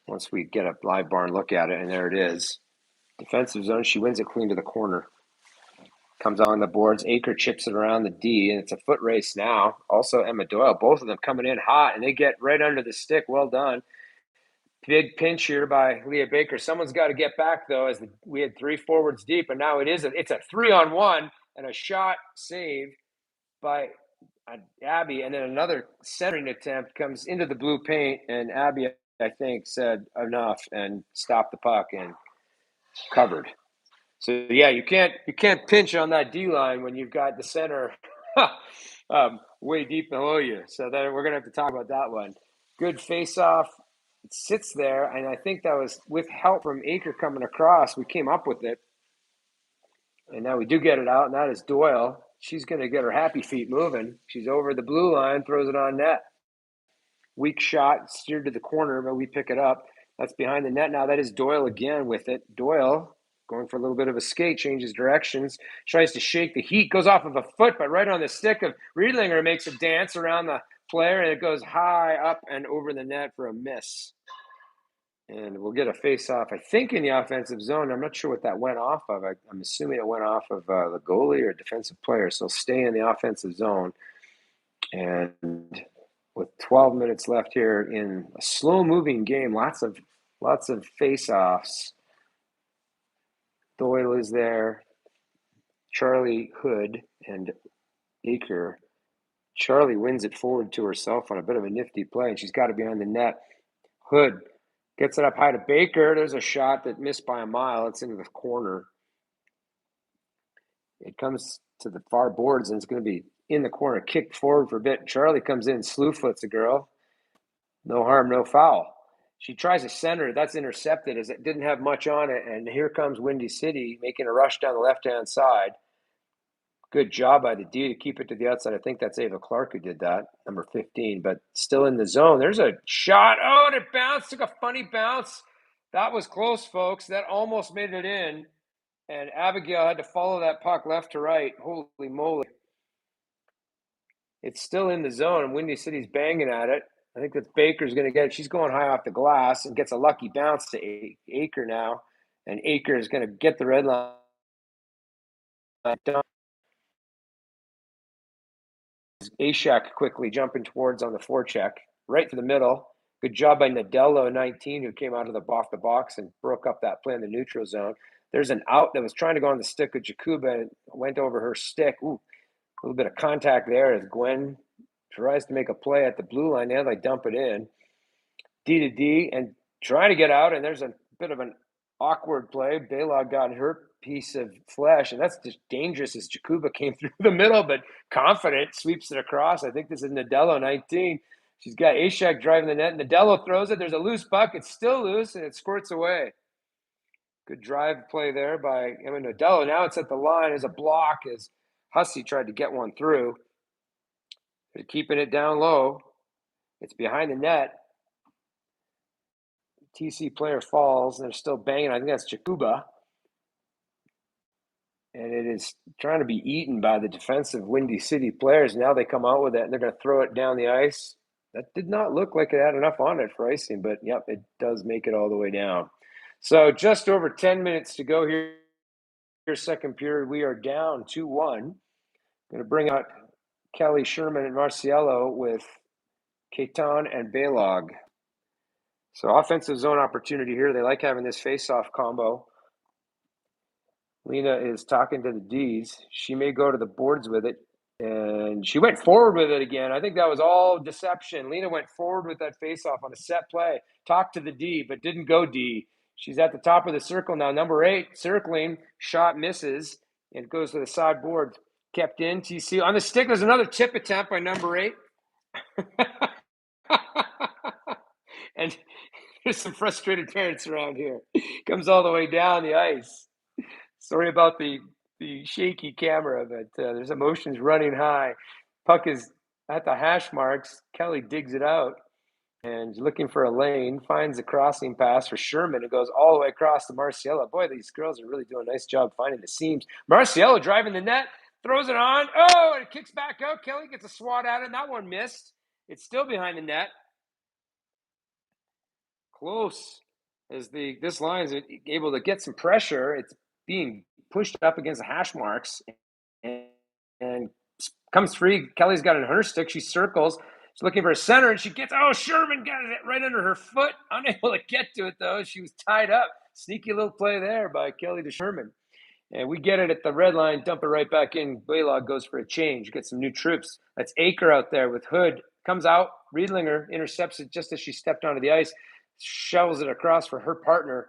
once we get a live barn look at it, and there it is. Defensive zone. She wins it clean to the corner. Comes on the boards. Aker chips it around the D, and it's a foot race now. Also Emma Doyle. Both of them coming in hot, and they get right under the stick. Well done. Big pinch here by Leah Baker. Someone's got to get back, though, as we had 3 forwards deep, and now it's a 3-on-1 and a shot save by Abby, and then another centering attempt comes into the blue paint, and Abby, I think, said enough and stopped the puck and covered. So yeah, you can't pinch on that D line when you've got the center way deep below you. So that we're gonna have to talk about that one. Good face off. It sits there, and I think that was with help from Aker coming across. We came up with it, and now we do get it out, and that is Doyle. She's going to get her happy feet moving. She's over the blue line, throws it on net. Weak shot, steered to the corner, but we pick it up. That's behind the net now. That is Doyle again with it. Doyle going for a little bit of a skate, changes directions, tries to shake the heat, goes off of a foot, but right on the stick of Riedlinger, makes a dance around the player, and it goes high up and over the net for a miss. And we'll get a face-off, I think, in the offensive zone. I'm not sure what that went off of. I'm assuming it went off of the goalie or defensive player. So stay in the offensive zone. And with 12 minutes left here in a slow-moving game, lots of face-offs. Doyle is there. Charlie, Hood, and Aker. Charlie wins it forward to herself on a bit of a nifty play, and she's got to be on the net. Hood gets it up high to Baker. There's a shot that missed by a mile. It's into the corner. It comes to the far boards, and it's going to be in the corner, kicked forward for a bit. Charlie comes in, slew foots the girl. No harm, no foul. She tries to center. That's intercepted as it didn't have much on it. And here comes Windy City making a rush down the left-hand side. Good job by the D to keep it to the outside. I think that's Ava Clark who did that, number 15, but still in the zone. There's a shot. Oh, and it bounced, took a funny bounce. That was close, folks. That almost made it in. And Abigail had to follow that puck left to right. Holy moly. It's still in the zone, and Windy City's banging at it. I think that Baker's going to get it. She's going high off the glass and gets a lucky bounce to Aker now. And Aker is going to get the red line done. Ashak quickly jumping towards on the forecheck, right to the middle. Good job by Nadello, 19, who came out of off the box and broke up that play in the neutral zone. There's an out that was trying to go on the stick of Jakuba and went over her stick. Ooh, a little bit of contact there as Gwen tries to make a play at the blue line. Now they dump it in. D to D and trying to get out, and there's a bit of an awkward play. Balog got her piece of flesh, and that's just dangerous as Jakuba came through the middle, but confident, sweeps it across. I think this is Nadello, 19. She's got Ashak driving the net. Nadello throws it. There's a loose puck. It's still loose, and it squirts away. Good drive play there by Emma Nadello. Now it's at the line as a block as Hussey tried to get one through. They're keeping it down low. It's behind the net. TC player falls, and they're still banging. I think that's Jakuba. And it is trying to be eaten by the defensive Windy City players. Now they come out with it, and they're going to throw it down the ice. That did not look like it had enough on it for icing, but yep, it does make it all the way down. So just over 10 minutes to go here. Second period, we are down 2-1. Going to bring out Kelly, Sherman, and Marciello with Keaton and Balog. So offensive zone opportunity here. They like having this face-off combo. Lena is talking to the Ds. She may go to the boards with it. And she went forward with it again. I think that was all deception. Lena went forward with that face-off on a set play. Talked to the D, but didn't go D. She's at the top of the circle now. Number 8, circling. Shot misses. And goes to the sideboard. Kept in. TC. On the stick, there's another tip attempt by number 8. And there's some frustrated parents around here. Comes all the way down the ice. Sorry about the shaky camera, but there's emotions running high. Puck is at the hash marks. Kelly digs it out and looking for a lane, finds a crossing pass for Sherman. It goes all the way across to Marciello. Boy, these girls are really doing a nice job finding the seams. Marciello driving the net, throws it on. Oh, and it kicks back out. Kelly gets a swat at it, and that one missed. It's still behind the net. Close as this line is able to get some pressure. It's being pushed up against the hash marks and comes free. Kelly's got it in her stick. She circles. She's looking for a center, and she gets, Sherman got it right under her foot. Unable to get to it, though. She was tied up. Sneaky little play there by Kelly to Sherman. And we get it at the red line, dump it right back in. Balog goes for a change, get some new troops. That's Aker out there with Hood. Comes out. Riedlinger intercepts it just as she stepped onto the ice. Shovels it across for her partner.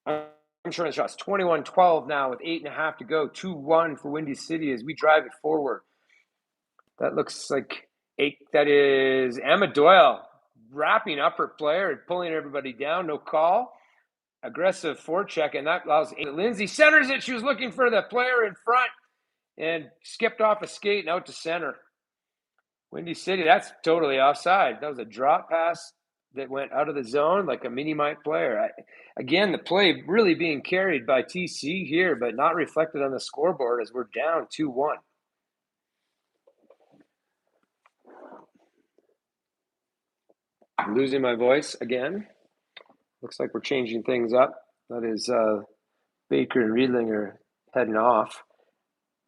I'm sure the shot's 21-12 now with 8.5 to go. 2-1 for Windy City as we drive it forward. That looks like that is Emma Doyle wrapping up her player and pulling everybody down. No call. Aggressive forecheck, and that allows Lindsay centers it. She was looking for the player in front and skipped off a skate and out to center. Windy City, that's totally offside. That was a drop pass that went out of the zone like a mini-mite player. Again, the play really being carried by TC here, but not reflected on the scoreboard as we're down 2-1. I'm losing my voice again. Looks like we're changing things up. That is Baker and Riedlinger heading off.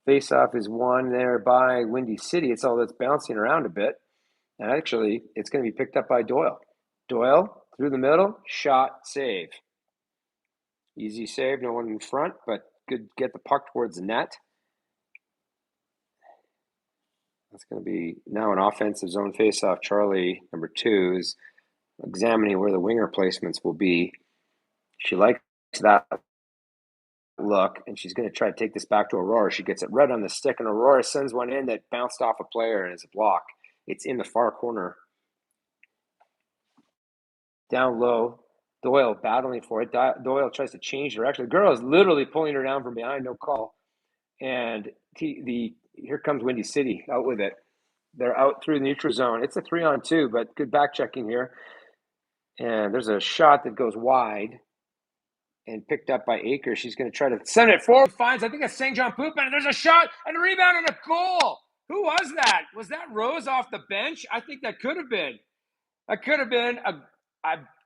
Face-off is won there by Windy City. It's all that's bouncing around a bit. And actually, it's going to be picked up by Doyle. Doyle through the middle, shot, save. Easy save, no one in front, but good get the puck towards the net. That's going to be now an offensive zone face-off. Charlie, number 2, is examining where the winger placements will be. She likes that look, and she's going to try to take this back to Aurora. She gets it right on the stick, and Aurora sends one in that bounced off a player and is a block. It's in the far corner. Down low, Doyle battling for it. Doyle tries to change direction. The girl is literally pulling her down from behind, no call. And here comes Windy City out with it. They're out through the neutral zone. It's a 3-on-2, but good back checking here. And there's a shot that goes wide and picked up by Aker. She's going to try to send it forward. Finds, I think it's St. John Poopin, and there's a shot and a rebound and a goal. Who was that? Was that Rose off the bench? I think that could have been. I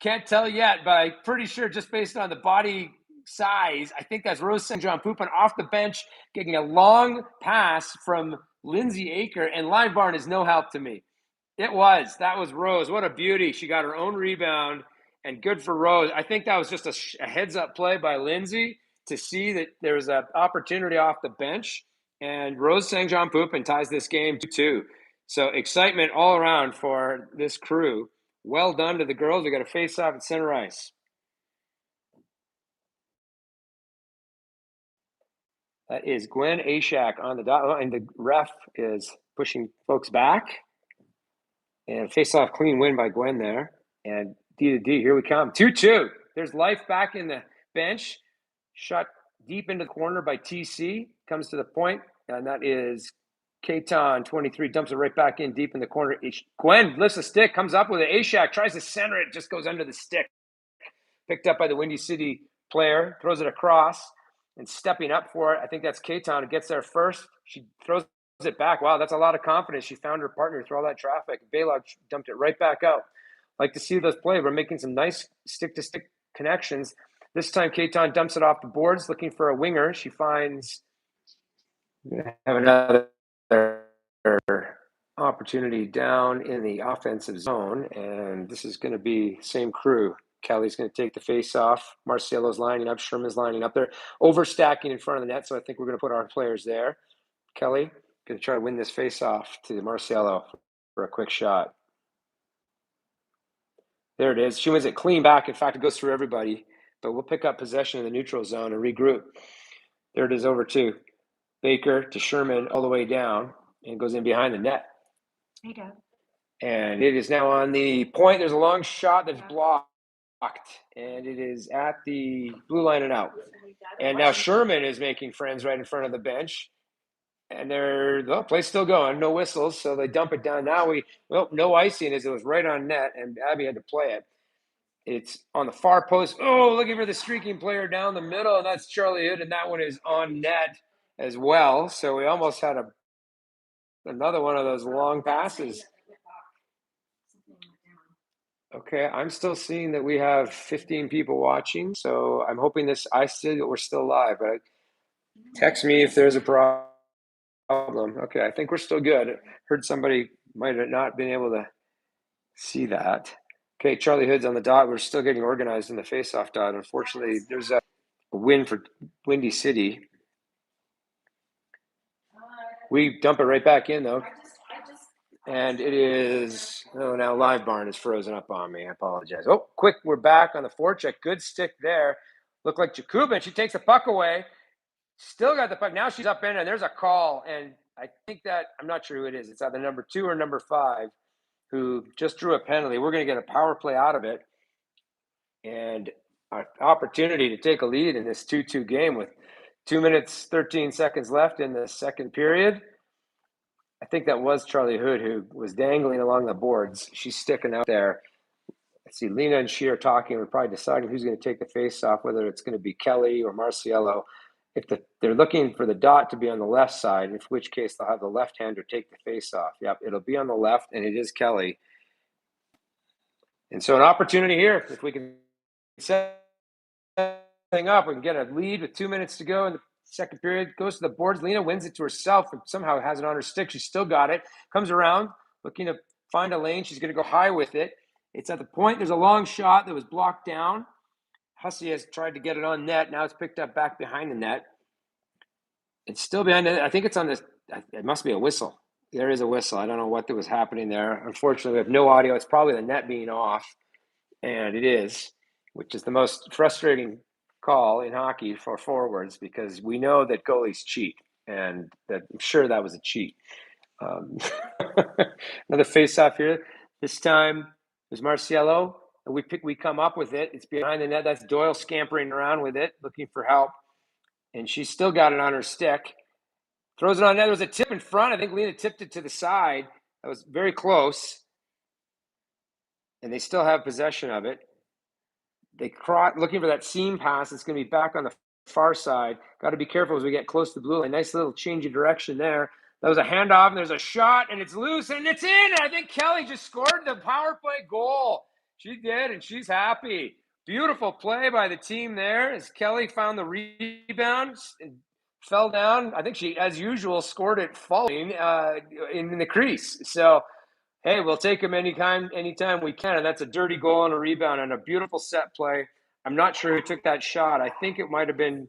can't tell yet, but I'm pretty sure just based on the body size, I think that's Rose St. John Poopin off the bench, getting a long pass from Lindsay Aker, and Line Barn is no help to me. That was Rose. What a beauty. She got her own rebound, and good for Rose. I think that was just a heads-up play by Lindsay to see that there was an opportunity off the bench, and Rose St. John Poopin ties this game 2-2. So excitement all around for this crew. Well done to the girls. We got a face-off at center ice. That is Gwen Ashak on the dot, and the ref is pushing folks back. And face-off clean win by Gwen there. And D to D, here we come. 2-2. There's life back in the bench. Shot deep into the corner by TC. Comes to the point, and that is Katon, 23, dumps it right back in deep in the corner. Gwen lifts the stick, comes up with it. Ashak tries to center it, just goes under the stick. Picked up by the Windy City player, throws it across, and stepping up for it. I think that's Katon who gets there first. She throws it back. Wow, that's a lot of confidence. She found her partner through all that traffic. Balog dumped it right back out. Like to see those play. We're making some nice stick-to-stick connections. This time, Katon dumps it off the boards, looking for a winger. She finds have another opportunity down in the offensive zone, and this is going to be same crew. Kelly's going to take the face off. Marcielo's lining up. Sherman's lining up there, overstacking in front of the net. So I think we're going to put our players there. Kelly going to try to win this face off to Marcielo for a quick shot. There it is. She wins it clean back. In fact, it goes through everybody, but we'll pick up possession in the neutral zone and regroup. There it is over to Baker to Sherman all the way down and goes in behind the net. Hey, Dad. And it is now on the point. There's a long shot that's blocked, and it is at the blue line and out. And now Sherman is making friends right in front of the bench. And the play's still going, no whistles, so they dump it down. Now no icing as it was right on net, and Abby had to play it. It's on the far post. Oh, looking for the streaking player down the middle, and that's Charlie Hood, and that one is on net as well. So we almost had another one of those long passes. Okay, I'm still seeing that we have 15 people watching, so I'm hoping I see that we're still live, but text me if there's a problem. Okay, I think we're still good. Heard somebody might have not been able to see that. Okay, Charlie Hood's on the dot. We're still getting organized in the face-off dot. Unfortunately, there's a win for Windy City. We dump it right back in, though. And it is, now Live Barn is frozen up on me. I apologize. Oh, quick, we're back on the forecheck. Good stick there. Looked like Jakubin. She takes the puck away. Still got the puck. Now she's up in, and there's a call. And I think I'm not sure who it is. It's either number 2 or number 5 who just drew a penalty. We're going to get a power play out of it. And an opportunity to take a lead in this 2-2 game with 2 minutes, 13 seconds left in the second period. I think that was Charlie Hood who was dangling along the boards. She's sticking out there. Let's see, Lena and she are talking. We're probably deciding who's going to take the face off, whether it's going to be Kelly or Marcielo. If they're looking for the dot to be on the left side, in which case they'll have the left-hander take the face off. Yep, it'll be on the left, and it is Kelly. And so an opportunity here, if we can set thing up, we can get a lead with 2 minutes to go in the second period. Goes to the boards. Lena wins it to herself and somehow has it on her stick. She's still got it. Comes around, looking to find a lane. She's going to go high with it. It's at the point. There's a long shot that was blocked down. Hussey has tried to get it on net. Now it's picked up back behind the net. It's still behind it. I think it's on this. It must be a whistle. There is a whistle. I don't know what was happening there. Unfortunately, we have no audio. It's probably the net being off. And it is, which is the most frustrating call in hockey for forwards because we know that goalies cheat. And I'm sure that was a cheat. Another face-off here. This time there's Marcielo. And we come up with it. It's behind the net. That's Doyle scampering around with it, looking for help. And she's still got it on her stick. Throws it on net. There was a tip in front. I think Lena tipped it to the side. That was very close. And they still have possession of it. Looking for that seam pass. It's going to be back on the far side. Got to be careful as we get close to the blue line. Nice little change of direction there. That was a handoff, and there's a shot, and it's loose, and it's in. And I think Kelly just scored the power play goal. She did, and she's happy. Beautiful play by the team there as Kelly found the rebound and fell down. I think she, as usual, scored it falling in the crease. So, hey, we'll take them anytime we can, and that's a dirty goal and a rebound and a beautiful set play. I'm not sure who took that shot. I think it might have been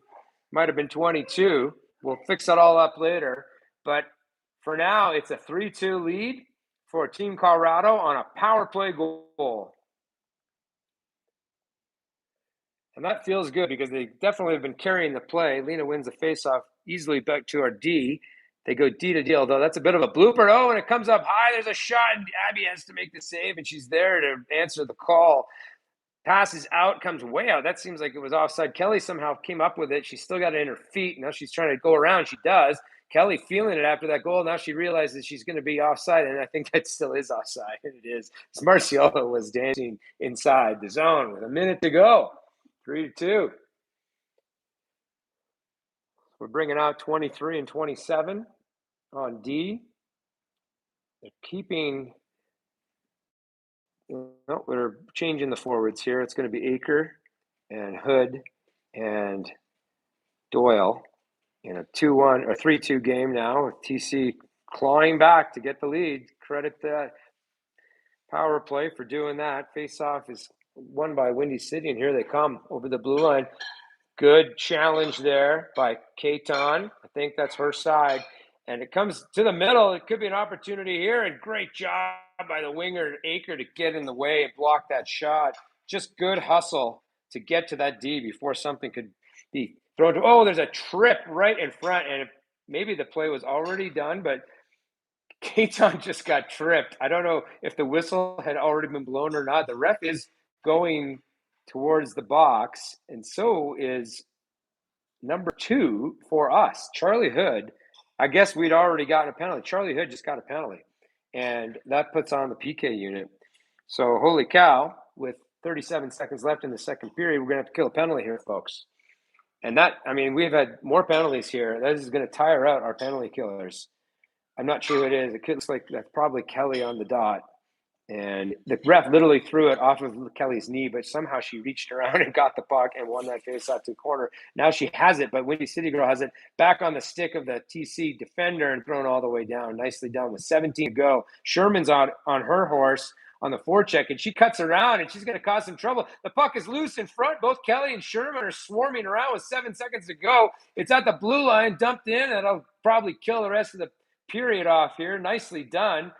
22. We'll fix that all up later. But for now, it's a 3-2 lead for Team Colorado on a power play goal. And that feels good because they definitely have been carrying the play. Lena wins the faceoff easily back to our D. They go D to D, although that's a bit of a blooper. Oh, and it comes up high. There's a shot, and Abby has to make the save, and she's there to answer the call. passes out, comes way out. That seems like it was offside. Kelly somehow came up with it. She still got it in her feet. Now she's trying to go around. She does. Kelly feeling it after that goal. Now she realizes she's going to be offside, and I think that still is offside. And it is. Marciola was dancing inside the zone with a minute to go. 3-2. We're bringing out 23 and 27 on D. They're keeping. We're changing the forwards here. It's going to be Aker and Hood and Doyle in a 2-1 or 3-2 game now with TC clawing back to get the lead. Credit the power play for doing that. Face-off is won by Windy City, and here they come over the blue line. Good challenge there by Katon. I think that's her side. And it comes to the middle. It could be an opportunity here. And great job by the winger, Aker, to get in the way and block that shot. Just good hustle to get to that D before something could be thrown to. Oh, there's a trip right in front. And maybe the play was already done, but Katon just got tripped. I don't know if the whistle had already been blown or not. The ref is going towards the box, and so is number 2 for us, Charlie Hood. I guess we'd already gotten a penalty. Charlie Hood just got a penalty, and that puts on the PK unit. So holy cow, with 37 seconds left in the second period, we're going to have to kill a penalty here, folks. And that, I mean, we've had more penalties here. That is going to tire out our penalty killers. I'm not sure who it is. It looks like that's probably Kelly on the dot. And the ref literally threw it off of Kelly's knee, but somehow she reached around and got the puck and won that face-off to the corner. Now she has it, but Windy City Girl has it back on the stick of the TC defender and thrown all the way down. Nicely done with 17 to go. Sherman's on her horse on the forecheck, and she cuts around, and she's going to cause some trouble. The puck is loose in front. Both Kelly and Sherman are swarming around with 7 seconds to go. It's at the blue line, dumped in, and it'll probably kill the rest of the period off here. Nicely done,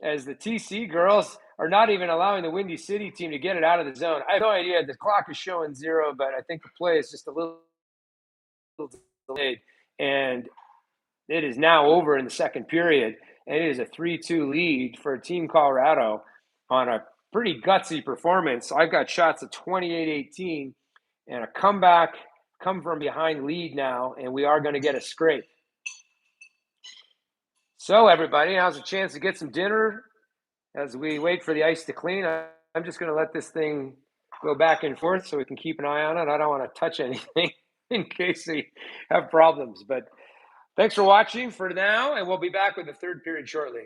as the TC girls are not even allowing the Windy City team to get it out of the zone. I have no idea. The clock is showing 0, but I think the play is just a little delayed. And it is now over in the second period. And it is a 3-2 lead for Team Colorado on a pretty gutsy performance. I've got shots of 28-18 and a comeback, come from behind lead now, and we are going to get a scrape. So everybody, now's a chance to get some dinner as we wait for the ice to clean. I'm just going to let this thing go back and forth so we can keep an eye on it. I don't want to touch anything in case we have problems. But thanks for watching for now, and we'll be back with the third period shortly.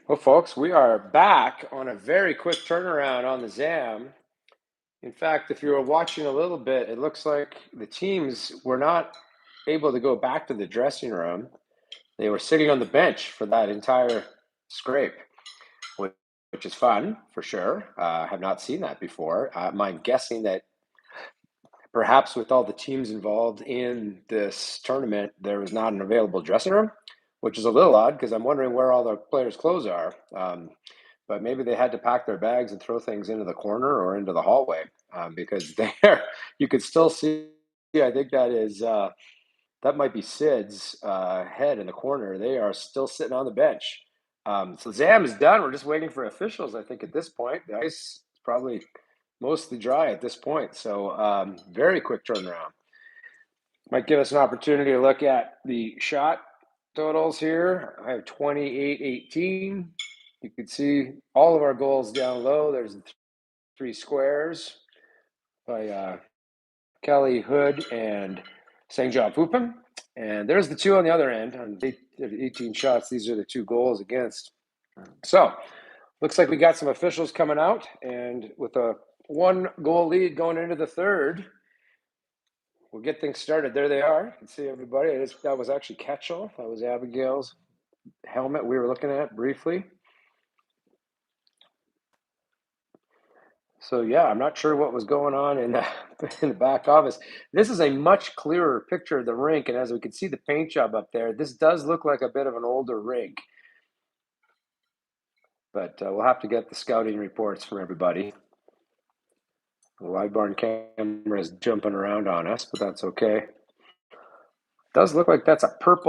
Well, folks, we are back on a very quick turnaround on the ZAM. In fact, if you were watching a little bit, it looks like the teams were not able to go back to the dressing room. They were sitting on the bench for that entire scrape, which is fun for sure. I have not seen that before. I'm guessing that perhaps with all the teams involved in this tournament, there was not an available dressing room, which is a little odd because I'm wondering where all the players' clothes are. But maybe they had to pack their bags and throw things into the corner or into the hallway because there you could still see. I think that might be Sid's head in the corner. They are still sitting on the bench. So ZAM is done. We're just waiting for officials. I think at this point, the ice is probably mostly dry at this point. So very quick turnaround. Might give us an opportunity to look at the shot totals here. I have 28-18. You can see all of our goals down low. There's the three squares by Kelly, Hood, and St. John Pupin. And there's the two on the other end. On 18 shots, these are the two goals against. So looks like we got some officials coming out. And with a 1-goal lead going into the third, we'll get things started. There they are. You can see everybody. That was actually Ketchel. That was Abigail's helmet we were looking at briefly. So yeah, I'm not sure what was going on in the back office. This is a much clearer picture of the rink, and as we can see the paint job up there, this does look like a bit of an older rink. But we'll have to get the scouting reports from everybody. The live barn camera is jumping around on us, but that's okay. It does look like that's a purple